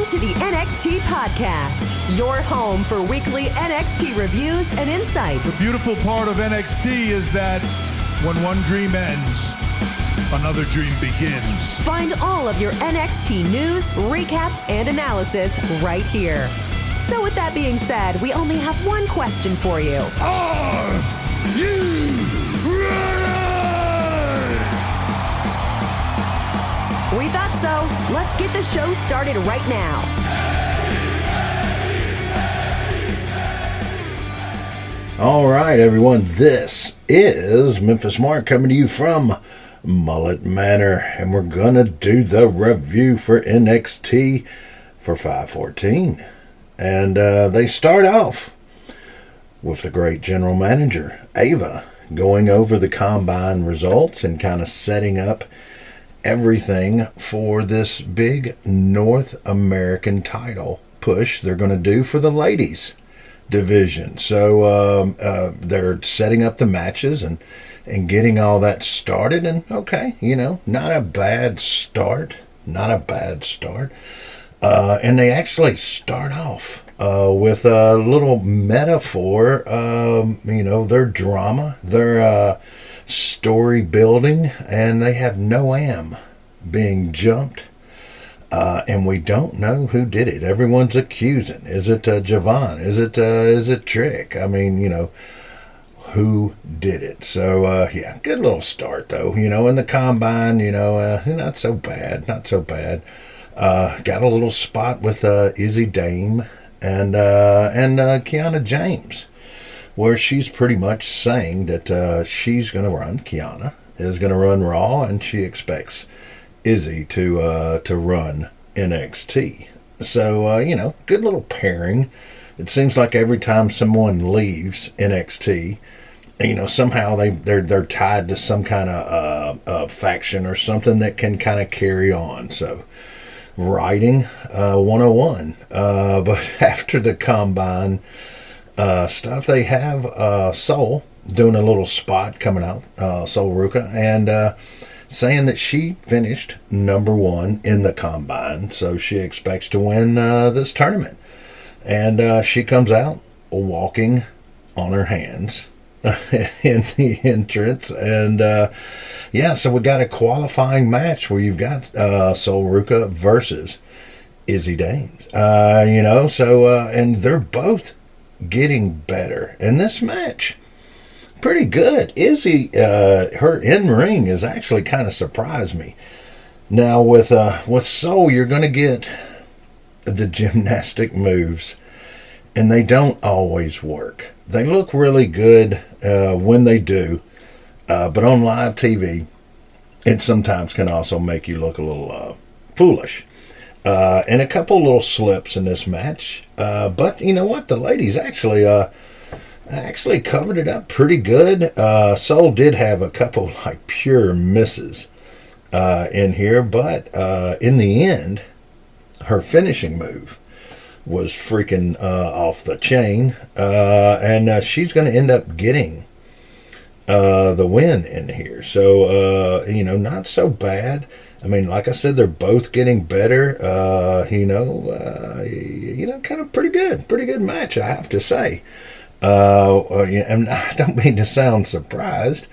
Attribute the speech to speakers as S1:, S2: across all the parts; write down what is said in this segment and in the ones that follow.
S1: to the NXT Podcast, your home for weekly NXT reviews and insight.
S2: The beautiful part of NXT is that when one dream ends, another dream begins.
S1: Find all of your NXT news, recaps, and analysis right here. So with that being said, we only have one question for you.
S2: Are you ready?
S1: We thought so. Let's get the show started right now.
S3: All right, everyone. This is Memphis Mark coming to you from Mullet Manor, and we're going to do the review for NXT for 5/14. And they start off with the great general manager, Ava, going over the combine results and kind of setting up everything for this big North American title push they're going to do for the ladies division. So they're setting up the matches and getting all that started. And okay, not a bad start. And they actually start off with a little metaphor, their drama, their story building, and they have Noam being jumped, and we don't know who did it. Everyone's accusing. Is it Javon? Is it Trick? I mean, who did it? So good little start though. In the combine, not so bad. Got a little spot with Izzy Dame and Kiana James, where she's pretty much saying that she's going to run. Kiana is going to run Raw, and she expects Izzy to run NXT. So good little pairing. It seems like every time someone leaves NXT, somehow they're tied to some kind of faction or something that can kind of carry on. So writing 101. But after the combine stuff, they have Soul doing a little spot coming out, Soul Ruka, and saying that she finished number 1 in the combine, so she expects to win this tournament. And she comes out walking on her hands in the entrance, and so we got a qualifying match where you've got Soul Ruka versus Izzy Dames. And they're both getting better in this match. Pretty good. Izzy, her in-ring has actually kind of surprised me. Now with Soul, you're going to get the gymnastic moves, and they don't always work. They look really good when they do, but on live TV, it sometimes can also make you look a little foolish. And a couple little slips in this match, but you know what? The ladies actually covered it up pretty good. Soul did have a couple pure misses in here, but in the end, her finishing move was freaking off the chain, and she's going to end up getting the win in here. So not so bad. I mean, like I said, they're both getting better. Kind of pretty good match, I have to say. And I don't mean to sound surprised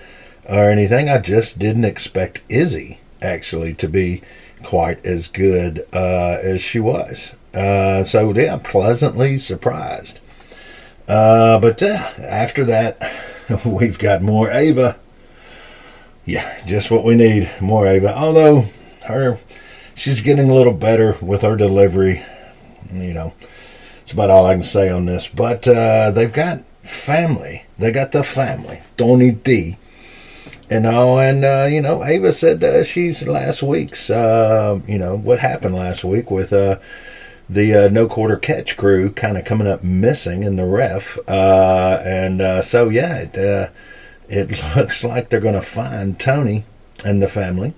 S3: or anything. I just didn't expect Izzy actually to be quite as good as she was. Pleasantly surprised. But after that, we've got more Ava. Yeah, just what we need, more Ava. Although she's getting a little better with her delivery. It's about all I can say on this. But they've got family. They got the family. Tony D. Ava said she's last week's, what happened last week with the No Quarter Catch crew kind of coming up missing in the ref. It looks like they're going to find Tony and the family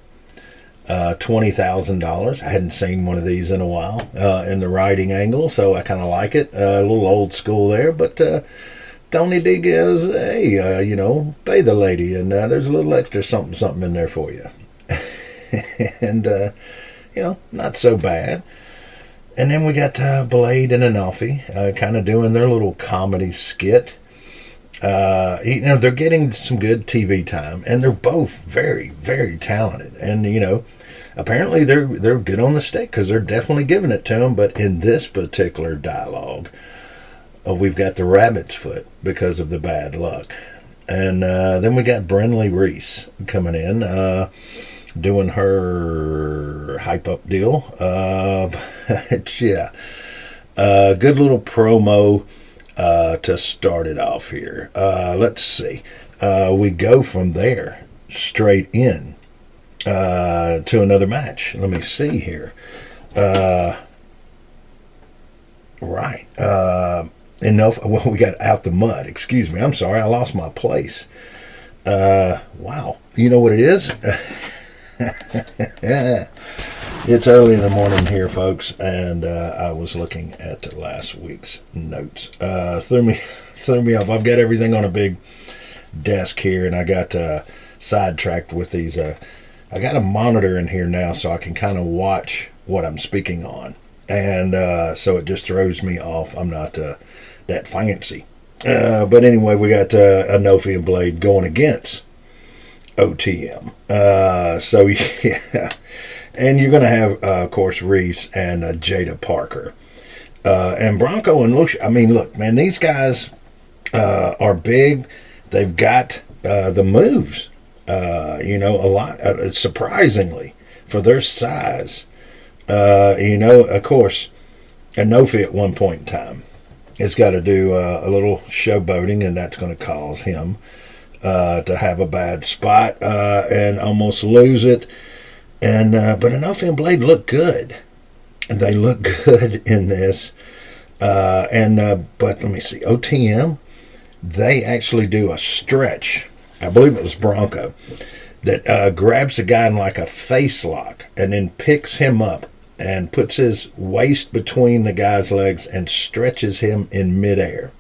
S3: $20,000. I hadn't seen one of these in a while in the writing angle, so I kind of like it. A little old school there, but Tony D goes, hey, pay the lady, and there's a little extra something in there for you. And, not so bad. And then we got Blade and Anafi kind of doing their little comedy skit. They're getting some good TV time, and they're both very, very talented. And apparently they're good on the stick because they're definitely giving it to them. But in this particular dialogue, we've got the rabbit's foot because of the bad luck. And then we got Brinley Reese coming in, doing her hype up deal. Yeah, good little promo to start it off here. Let's see. We go from there straight in to another match. Let me see here. Right. We got Out the Mud. Excuse me. I'm sorry. I lost my place. Wow. You know what it is? It's early in the morning here, folks, and I was looking at last week's notes. Threw me off. I've got everything on a big desk here, and I got sidetracked with these. I got a monitor in here now, so I can kind of watch what I'm speaking on, and so it just throws me off. I'm not that fancy, but anyway, we got Anafi and Blade going against OTM. So yeah. And you're going to have, of course, Reese and Jada Parker. And Bronco and Lucia. I mean, look, man, these guys are big. They've got the moves, a lot, surprisingly, for their size. Of course, Anafi at one point in time has got to do a little showboating, and that's going to cause him to have a bad spot and almost lose it. And but Anafi and Blade look good. And they look good in this. But let me see. OTM, they actually do a stretch. I believe it was Bronco that grabs the guy in like a face lock and then picks him up and puts his waist between the guy's legs and stretches him in midair.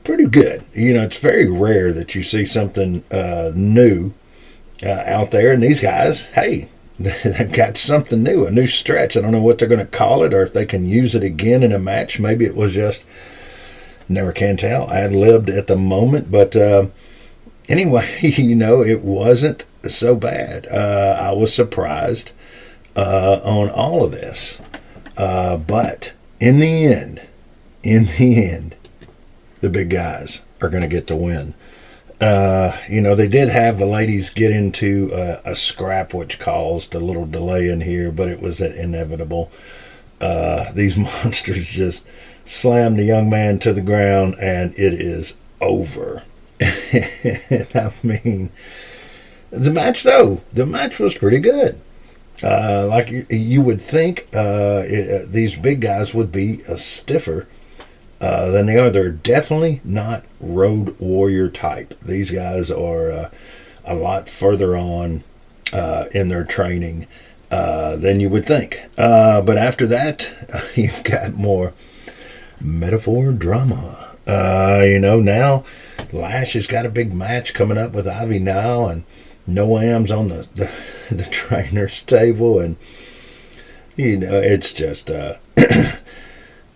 S3: Pretty good. It's very rare that you see something new out there, and these guys, hey, they've got something new, a new stretch. I don't know what they're going to call it, or if they can use it again in a match. Maybe it was just, never can tell, ad-libbed at the moment, but anyway, it wasn't so bad. I was surprised on all of this, but in the end, the big guys are going to get the win. They did have the ladies get into a scrap, which caused a little delay in here, but it was inevitable. These monsters just slammed the young man to the ground, and it is over. I mean, the match was pretty good. Like you would think these big guys would be stiffer than they are. They're definitely not Road Warrior type. These guys are a lot further on in their training than you would think. But after that, you've got more metaphor drama. Now Lash has got a big match coming up with Ivy now, and Noam's on the trainer's table, and it's just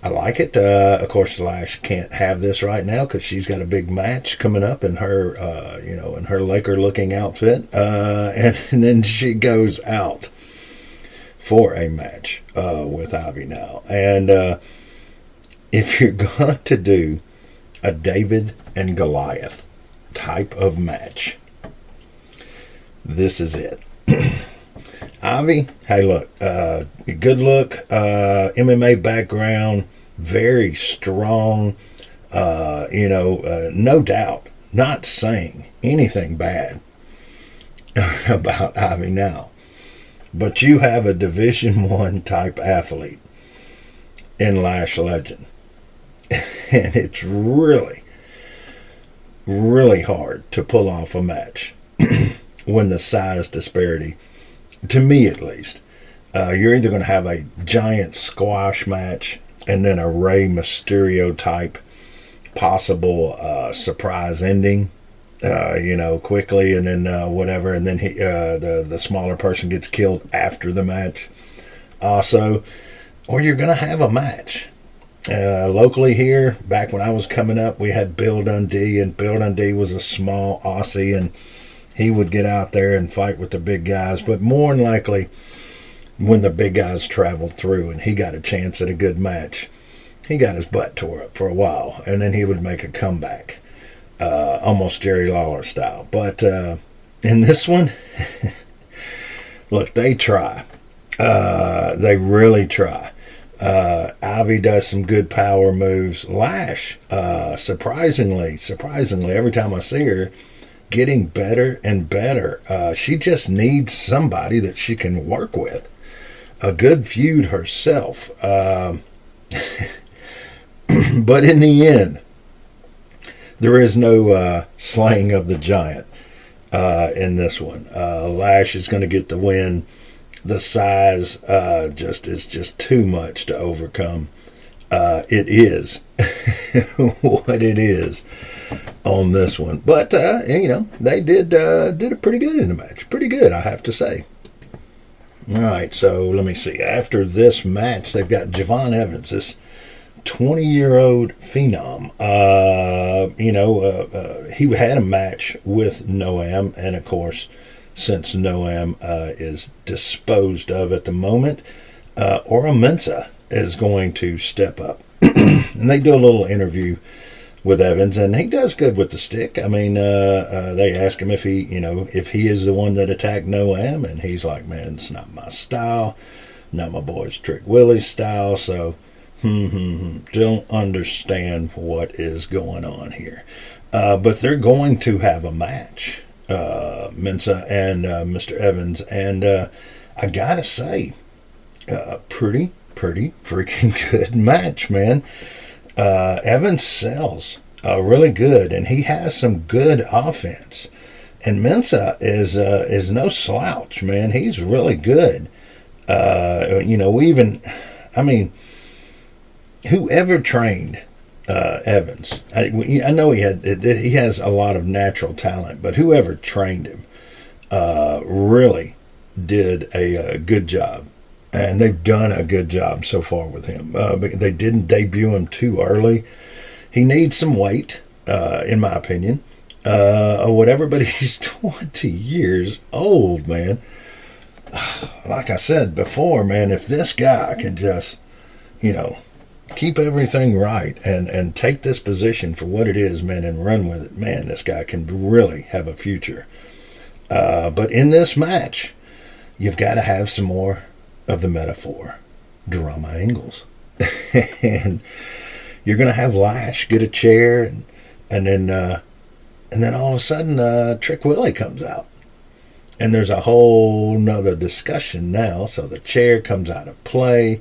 S3: I like it. Of course, Lash can't have this right now because she's got a big match coming up in her, in her Laker-looking outfit, and then she goes out for a match with Ivy now. And if you're going to do a David and Goliath type of match, this is it. Ivy, hey, look, good look, MMA background, very strong, no doubt, not saying anything bad about Ivy now. But you have a Division I type athlete in Lash Legend. And it's really, really hard to pull off a match when the size disparity, to me at least, you're either going to have a giant squash match and then a Rey Mysterio type possible surprise ending, quickly, and then whatever, and then the smaller person gets killed after the match also. or you're going to have a match. Locally here, back when I was coming up, we had Bill Dundee, and Bill Dundee was a small Aussie, and he would get out there and fight with the big guys. But more than likely, when the big guys traveled through and he got a chance at a good match, he got his butt tore up for a while, and then he would make a comeback, almost Jerry Lawler style. But in this one, look, they try. They really try. Ivy does some good power moves. Lash, surprisingly, every time I see her, getting better and better. She just needs somebody that she can work with. A good feud herself. But in the end, there is no slaying of the giant in this one. Lash is going to get the win. The size is just too much to overcome. It is what it is on this one. But they did it pretty good in the match. Pretty good, I have to say. All right, so let me see. After this match, they've got Javon Evans, this 20-year-old phenom. He had a match with Noam, and of course, since Noam is disposed of at the moment, Ora Mensah is going to step up. And they do a little interview with Evans, and he does good with the stick. I mean, they ask him if he is the one that attacked Noam, and he's like, man, it's not my style, not my boy's Trick Willie's style, so don't understand what is going on here. But they're going to have a match, Mensah and Mr. Evans, and I gotta say, pretty freaking good match, man. Evans sells really good, and he has some good offense. And Mensah is no slouch, man. He's really good. Whoever trained Evans, I know he has a lot of natural talent, but whoever trained him really did a good job. And they've done a good job so far with him. They didn't debut him too early. He needs some weight, in my opinion, or whatever, but he's 20 years old, man. Like I said before, man, if this guy can just, keep everything right and take this position for what it is, man, and run with it, man, this guy can really have a future. But in this match, you've got to have some more of the metaphor drama angles. And you're going to have Lash get a chair, and then all of a sudden Trick Willie comes out, and there's a whole nother discussion now. So the chair comes out of play.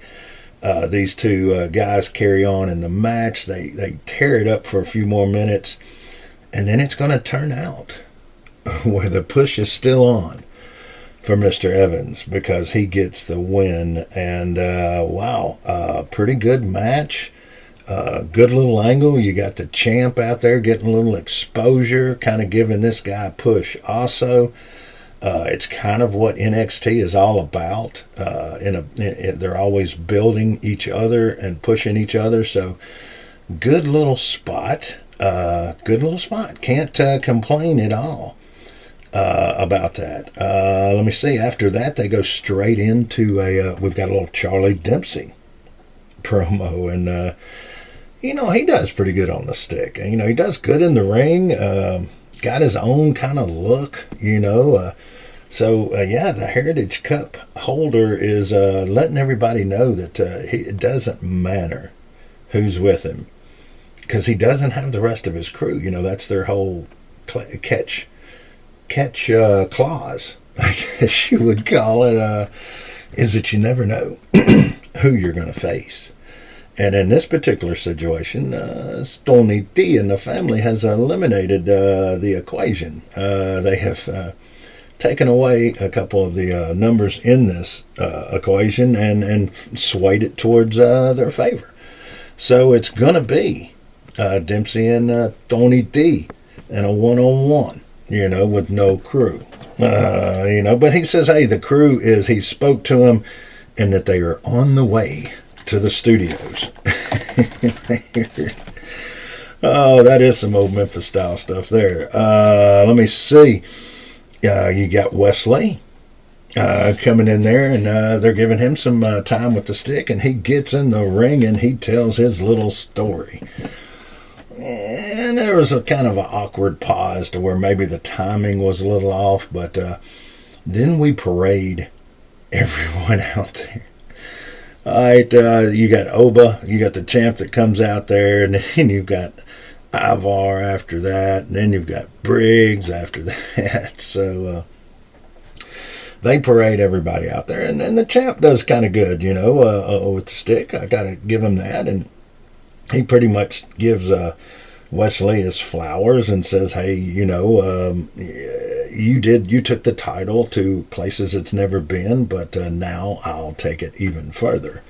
S3: These two guys carry on in the match. They tear it up for a few more minutes, and then it's going to turn out where the push is still on for Mr. Evans, because he gets the win. And pretty good match. Good little angle. You got the champ out there getting a little exposure, kind of giving this guy a push also. It's kind of what NXT is all about. They're always building each other and pushing each other. So good little spot. Can't complain at all about that. Let me see. After that, they go straight into we've got a little Charlie Dempsey promo, and he does pretty good on the stick. And he does good in the ring. Got his own kind of look, So the Heritage Cup holder is letting everybody know that it doesn't matter who's with him, because he doesn't have the rest of his crew. That's their whole catch clause, I guess you would call it, is that you never know who you're going to face. And in this particular situation, Tony D and the family has eliminated the equation. They have taken away a couple of the numbers in this equation and swayed it towards their favor. So it's going to be Dempsey and Tony D in a one-on-one, with no crew. But he says, hey, the crew he spoke to him, and that they are on the way to the studios. Oh, that is some old Memphis style stuff there. Let me see. You got Wesley coming in there, and they're giving him some time with the stick, and he gets in the ring and he tells his little story. And there was a kind of an awkward pause to where maybe the timing was a little off, but then we parade everyone out there. All right, you got Oba, you got the champ that comes out there, and then you've got Ivar after that, and then you've got Briggs after that. So they parade everybody out there, and the champ does kind of good, with the stick. I got to give him that, and he pretty much gives Wesley his flowers and says, hey, you took the title to places it's never been, but now I'll take it even further.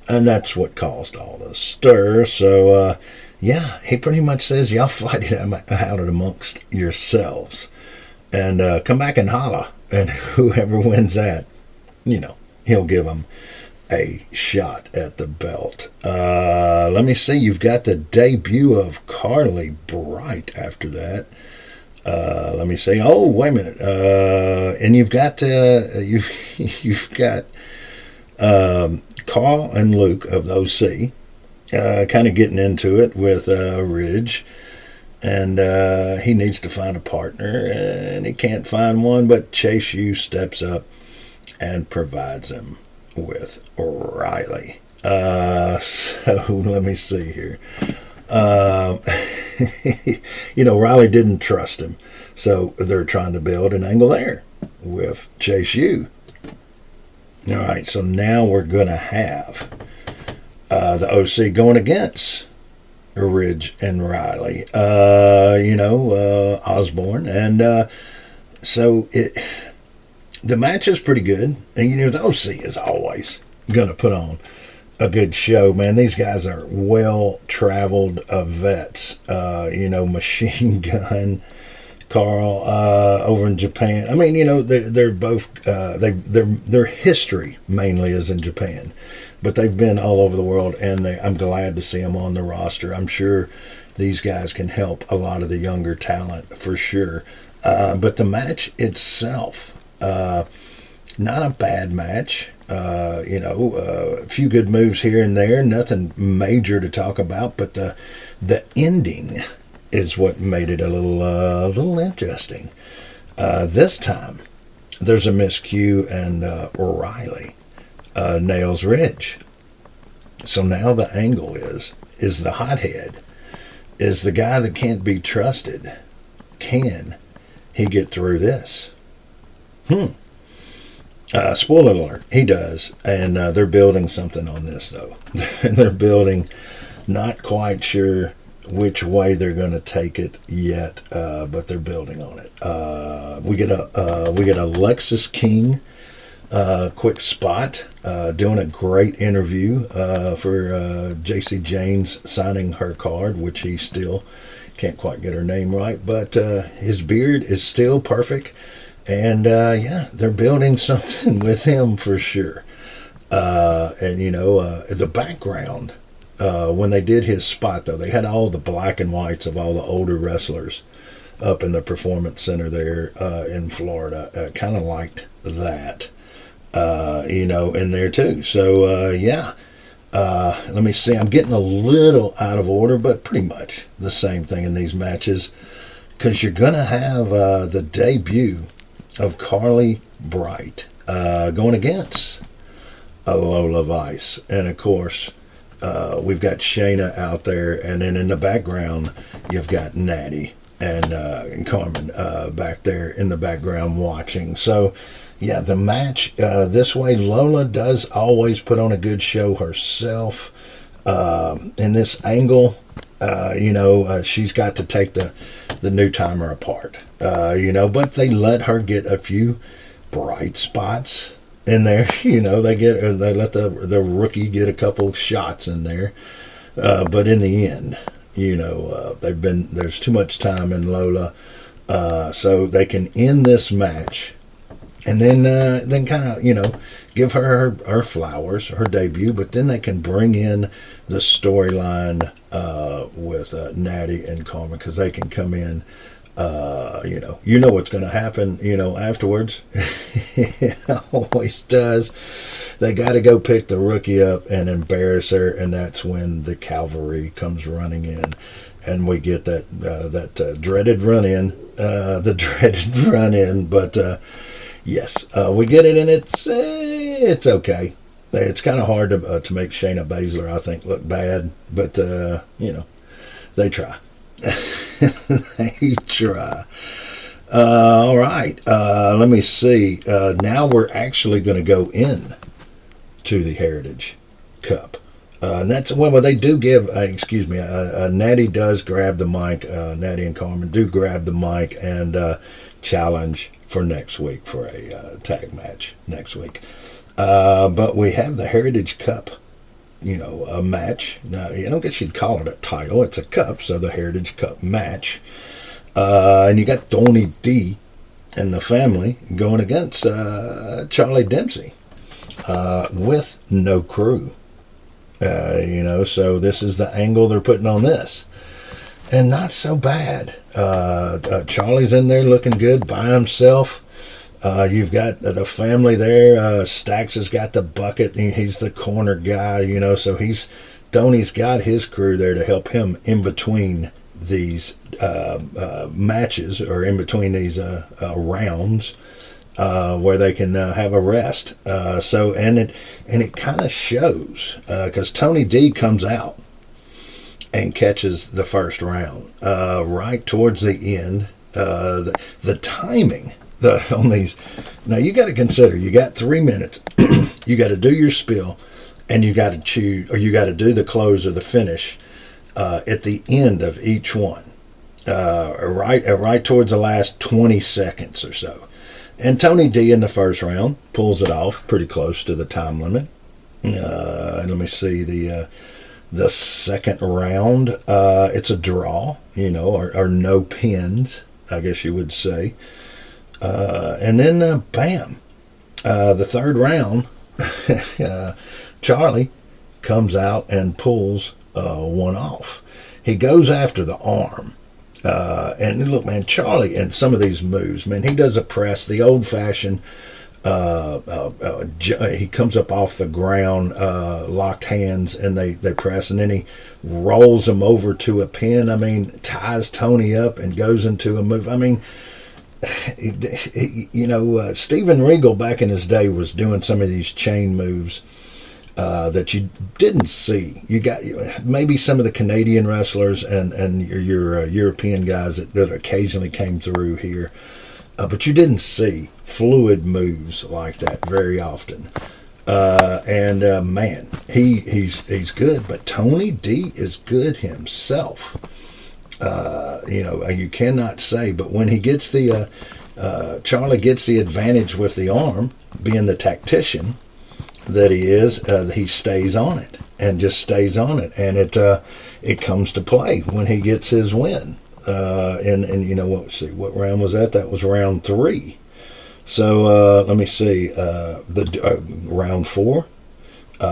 S3: And that's what caused all the stir. So, he pretty much says, y'all fight it out amongst yourselves. And come back and holla. And whoever wins that, he'll give them a shot at the belt. Let me see. You've got the debut of Carly Bright after that. Let me see. Oh, wait a minute. And you've got Carl and Luke of the OC kind of getting into it with Ridge. And he needs to find a partner, and he can't find one, but Chase U steps up and provides him with Riley. So let me see here. Riley didn't trust him, so they're trying to build an angle there with Chase U. All right, so now we're going to have the OC going against Ridge and Riley, Osborne, and so the match is pretty good, and the OC is always going to put on a good show, man. These guys are well-traveled vets, Machine Gun, Carl, over in Japan. I mean, they're both, their history mainly is in Japan, but they've been all over the world, and I'm glad to see them on the roster. I'm sure these guys can help a lot of the younger talent for sure. But the match itself, not a bad match. A few good moves here and there, nothing major to talk about, but the ending is what made it a little interesting. This time, there's a miscue, and Riley nails Ridge. So now the angle is the hothead, is the guy that can't be trusted. Can he get through this? Spoiler alert, he does, and they're building something on this, though. They're building, not quite sure which way they're going to take it yet, but they're building on it. We get a Lexus King quick spot, doing a great interview for JC Janes signing her card, which he still can't quite get her name right, but his beard is still perfect. And, they're building something with him for sure. The background, when they did his spot, though, they had all the black and whites of all the older wrestlers up in the Performance Center there in Florida. Kind of liked that, in there too. So, let me see. I'm getting a little out of order, but pretty much the same thing in these matches, because you're going to have the debut of Carly Bright going against Lola Vice. And, of course, we've got Shayna out there. And then in the background, you've got Natty and Carmen back there in the background watching. So, the match this way, Lola does always put on a good show herself. In this angle, she's got to take the new timer apart, but they let her get a few bright spots in there. They let the rookie get a couple shots in there, but in the end, there's too much time in Lola, so they can end this match, and then kind of give her flowers, her debut, but then they can bring in the storyline with Natty and Carmen, because they can come in. You know what's going to happen, afterwards. It always does. They got to go pick the rookie up and embarrass her, and that's when the cavalry comes running in, and we get that dreaded run-in, But yes, we get it, and it's okay. It's kind of hard to make Shayna Baszler, I think, look bad, but they try. They try. All right. Let me see. Now we're actually going to go in to the Heritage Cup. And that's when they do give, Natty does grab the mic. Natty and Carmen do grab the mic and challenge for next week for a tag match next week. But we have the Heritage Cup, a match. Now, I don't guess you'd call it a title. It's a cup, so the Heritage Cup match. And you got Tony D and the family going against Charlie Dempsey with no crew. So this is the angle they're putting on this. And not so bad. Charlie's in there looking good by himself. You've got the family there. Stax has got the bucket. He's the corner guy, so Tony's got his crew there to help him in between these matches, or in between these rounds, where they can have a rest. And it kind of shows, because Tony D comes out and catches the first round right towards the end. The timing on these. Now you got to consider, you got 3 minutes. You got to do your spiel, and you got to choose, or you got to do the close or the finish at the end of each one, right towards the last 20 seconds or so. And Tony D in the first round pulls it off pretty close to the time limit. Let me see the second round. It's a draw, or no pins, I guess you would say. And then, bam, the third round, Charlie comes out and pulls one off. He goes after the arm. And look, man, Charlie in some of these moves, man, he does a press, the old-fashioned, he comes up off the ground, locked hands, and they press, and then he rolls him over to a pin. Ties Tony up and goes into a move. Steven Regal back in his day was doing some of these chain moves that you didn't see. You got maybe some of the Canadian wrestlers and your European guys that occasionally came through here, but you didn't see fluid moves like that very often. Man, he's good, but Tony D is good himself. You cannot say, but when he gets Charlie gets the advantage with the arm, being the tactician that he is, he stays on it and just stays on it, and it comes to play when he gets his win. What round was that? That was round 3. So let me see, the round 4.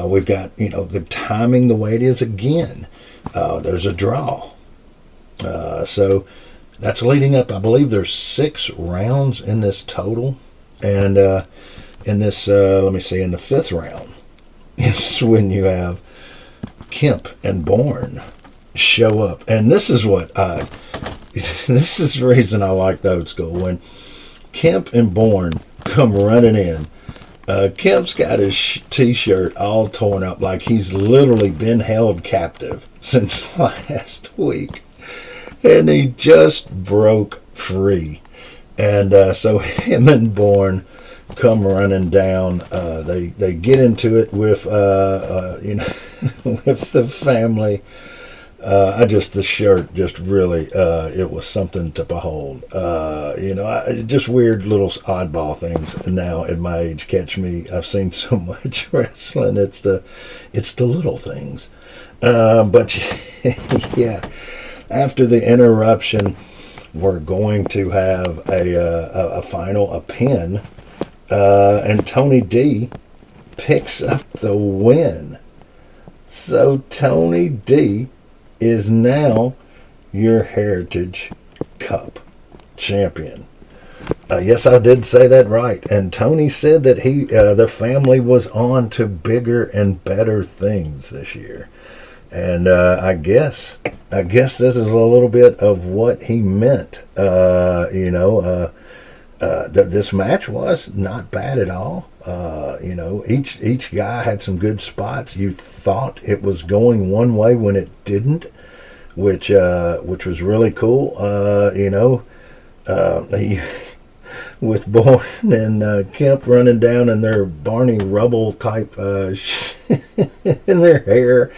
S3: We've got the timing the way it is again. There's a draw. So that's leading up. I believe there's 6 rounds in this total, and in this, let me see, in the 5th round is when you have Kemp and Bourne show up, and this is what this is the reason I like the old school. When Kemp and Bourne come running in, Kemp's got his t-shirt all torn up, like he's literally been held captive since last week. And he just broke free. And so him and Bourne come running down. They get into it with, with the family. The shirt just really, it was something to behold. Just weird little oddball things now at my age catch me. I've seen so much wrestling. It's the little things. But yeah. After the interruption, we're going to have a pin, and Tony D picks up the win. So Tony D is now your Heritage Cup champion. Yes, I did say that right. And Tony said that the family was on to bigger and better things this year. And I guess this is a little bit of what he meant. This match was not bad at all. Each guy had some good spots. You thought it was going one way when it didn't, which was really cool. With Bourne and Kemp running down in their Barney Rubble type in their hair.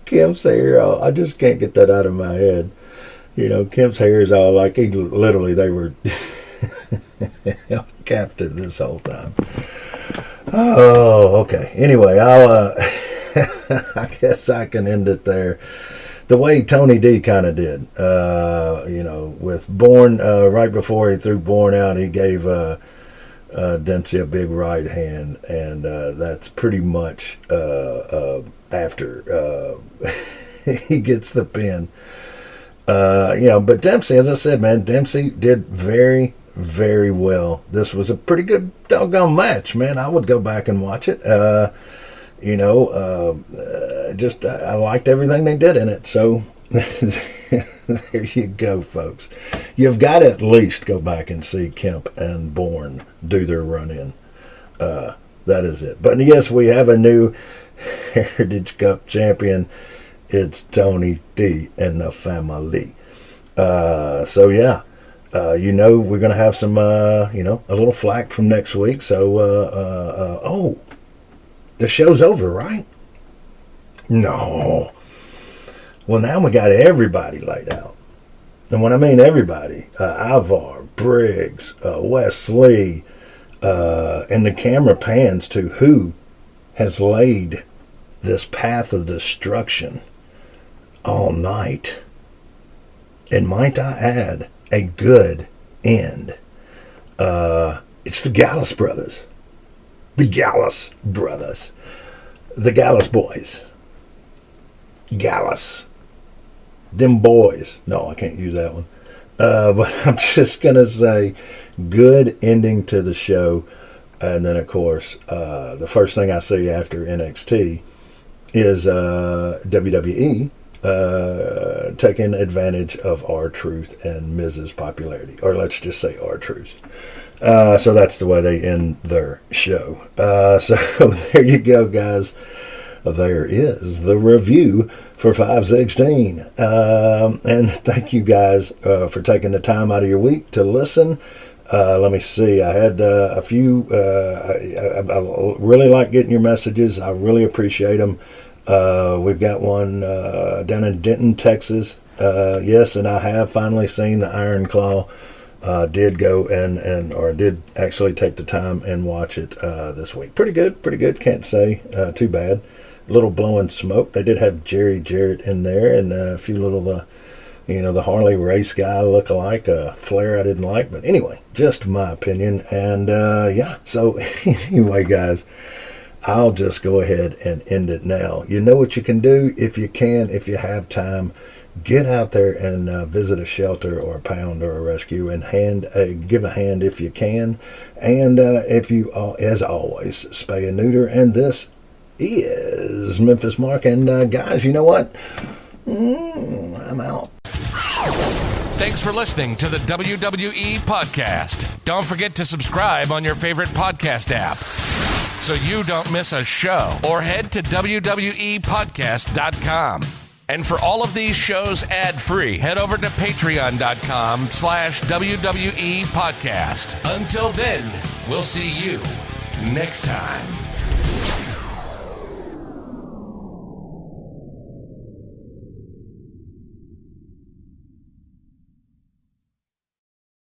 S3: Kemp's hair, I just can't get that out of my head. Kemp's hair is all like they were captive this whole time. Oh, okay. Anyway, I'll I guess I can end it there. The way Tony D kind of did, with Bourne, right before he threw Bourne out, he gave Dempsey a big right hand, and that's pretty much after he gets the pin. But Dempsey, as I said, man, Dempsey did very, very well. This was a pretty good doggone match, man. I would go back and watch it. I liked everything they did in it. So there you go, folks. You've got to at least go back and see Kemp and Bourne do their run-in. That is it. But yes, we have a new Heritage Cup champion. It's Tony D and the family. We're going to have some, a little flack from next week. So, the show's over, right? No. Well, now we got everybody laid out. And when I mean everybody, Ivar, Briggs, Wesley, and the camera pans to who has laid this path of destruction all night. And might I add, a good end. It's the Gallus brothers. The Gallus brothers. The Gallus boys. Gallus. Them boys. No, I can't use that one. But I'm just going to say good ending to the show. And then, of course, the first thing I see after NXT is WWE taking advantage of R-Truth and Miz's popularity. Or let's just say R-Truth. So that's the way they end their show. So there you go, guys. There is the review for 516. And thank you guys for taking the time out of your week to listen. Let me see. I had a few. I really like getting your messages. I really appreciate them. We've got one down in Denton, Texas. Yes, and I have finally seen the Iron Claw. Did go or did actually take the time and watch it this week. Pretty good. Can't say too bad. A little blowing smoke. They did have Jerry Jarrett in there, and a few little, the Harley race guy look-alike. Flair I didn't like, but anyway, just my opinion. And so anyway, guys, I'll just go ahead and end it now. You know what you can do if you have time. Get out there and visit a shelter or a pound or a rescue and give a hand if you can. And if you, as always, spay and neuter. And this is Memphis Mark. And guys, you know what? I'm out.
S4: Thanks for listening to the WWE Podcast. Don't forget to subscribe on your favorite podcast app so you don't miss a show, or head to WWEpodcast.com. And for all of these shows ad-free, head over to patreon.com/WWE Podcast. Until then, we'll see you next time.